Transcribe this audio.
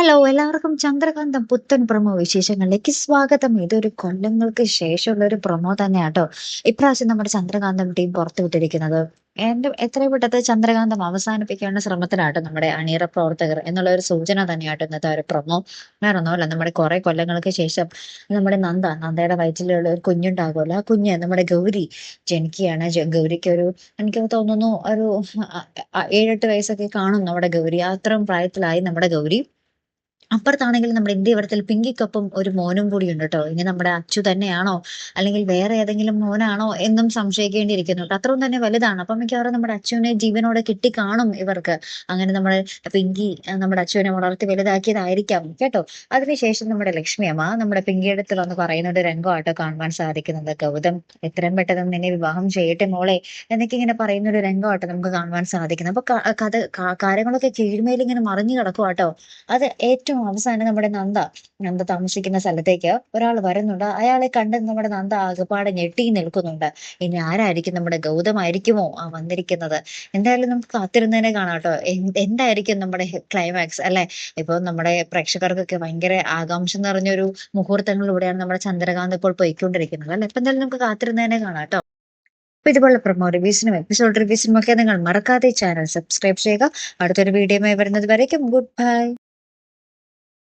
Hello എല്ലാവർക്കും ചന്ദ്രകാന്തം പുത്തൻ promo വിശേഷങ്ങളിലേക്ക് സ്വാഗതം. ഇതൊരു കൊല്ലങ്ങൾക്ക് ശേഷമുള്ള ഒരു പ്രൊമോ തന്നെയാട്ടോ ഇപ്രാവശ്യം നമ്മുടെ ചന്ദ്രകാന്തം ടീം പുറത്തുവിട്ടിരിക്കുന്നത്. എത്രയും പെട്ടെന്ന് ചന്ദ്രകാന്തം അവസാനിപ്പിക്കേണ്ട ശ്രമത്തിലാട്ടോ നമ്മുടെ അണിയറ പ്രവർത്തകർ എന്നുള്ള ഒരു സൂചന തന്നെയാട്ടോ ഇന്നത്തെ ഒരു പ്രൊമോ. വേറൊന്നുമല്ല, നമ്മുടെ കുറെ കൊല്ലങ്ങൾക്ക് ശേഷം നമ്മുടെ നന്ദയുടെ വയറ്റിലുള്ള ഒരു കുഞ്ഞുണ്ടാകുമല്ലോ, ആ കുഞ്ഞ് നമ്മുടെ ഗൗരി ജനിക്കുകയാണ്. ഗൗരിക്ക് എനിക്ക് തോന്നുന്നു ഒരു 7-8 വയസ്സൊക്കെ കാണും നമ്മുടെ ഗൗരി. അത്രയും പ്രായത്തിലായി നമ്മുടെ ഗൗരി. അപ്പുറത്താണെങ്കിൽ നമ്മുടെ ഇന്ത്യവരത്തിൽ പിങ്കിക്കൊപ്പം ഒരു മോനും കൂടി ഉണ്ട് കേട്ടോ. ഇനി നമ്മുടെ അച്ചു തന്നെയാണോ അല്ലെങ്കിൽ വേറെ ഏതെങ്കിലും മോനാണോ എന്നും സംശയിക്കേണ്ടിയിരിക്കുന്നു കേട്ടോ. അത്രയും തന്നെ വലുതാണ്. അപ്പം മിക്കവാറും നമ്മുടെ അച്ചുവിനെ ജീവനോടെ കിട്ടിക്കാണും ഇവർക്ക്. അങ്ങനെ നമ്മുടെ പിങ്കി നമ്മുടെ അച്ചുവിനെ വളർത്തി വലുതാക്കിയതായിരിക്കാം കേട്ടോ. അതിനുശേഷം നമ്മുടെ ലക്ഷ്മി അമ്മ നമ്മുടെ പിങ്കിയുടെ അടുത്ത് വന്ന് പറയുന്ന ഒരു രംഗമാട്ടോ കാണുവാൻ സാധിക്കുന്നത്. ഗൗതം എത്രയും പെട്ടെന്ന് നിന്നെ വിവാഹം ചെയ്യട്ടെ മോളെ എന്നൊക്കെ ഇങ്ങനെ പറയുന്ന ഒരു രംഗമാട്ടോ നമുക്ക് കാണുവാൻ സാധിക്കുന്നത്. അപ്പൊ കാര്യങ്ങളൊക്കെ കീഴ്മേൽ ഇങ്ങനെ മറിഞ്ഞു കിടക്കുവാട്ടോ. അത് ഏറ്റവും അവസാനം നമ്മുടെ നന്ദ താമസിക്കുന്ന സ്ഥലത്തേക്ക് ഒരാൾ വരുന്നുണ്ട്. അയാളെ കണ്ട് നമ്മുടെ നന്ദ ആകെപ്പാടെ ഞെട്ടി നിൽക്കുന്നുണ്ട്. ഇനി ആരായിരിക്കും? നമ്മുടെ ഗൗതമായിരിക്കുമോ ആ വന്നിരിക്കുന്നത്? എന്തായാലും നമുക്ക് കാത്തിരുന്നതിനെ കാണാം കേട്ടോ. എന്തായിരിക്കും നമ്മുടെ ക്ലൈമാക്സ് അല്ലെ? ഇപ്പൊ നമ്മുടെ പ്രേക്ഷകർക്കൊക്കെ ഭയങ്കര ആകാംക്ഷ നിറഞ്ഞൊരു മുഹൂർത്തങ്ങളിലൂടെയാണ് നമ്മുടെ ചന്ദ്രകാന്ത് ഇപ്പോൾ പോയിക്കൊണ്ടിരിക്കുന്നത് അല്ലെ. ഇപ്പൊ എന്തായാലും നമുക്ക് കാത്തിരുന്നതിനെ കാണാം കേട്ടോ. അപ്പൊ ഇതുപോലെ പ്രൊമോ റിവ്യൂസിനും എപ്പിസോഡ് റിവ്യൂസിനും ഒക്കെ നിങ്ങൾ മറക്കാതെ ചാനൽ സബ്സ്ക്രൈബ് ചെയ്യുക. അടുത്തൊരു വീഡിയോയുമായി വരുന്നത് വരേക്കും ഗുഡ് ബൈ.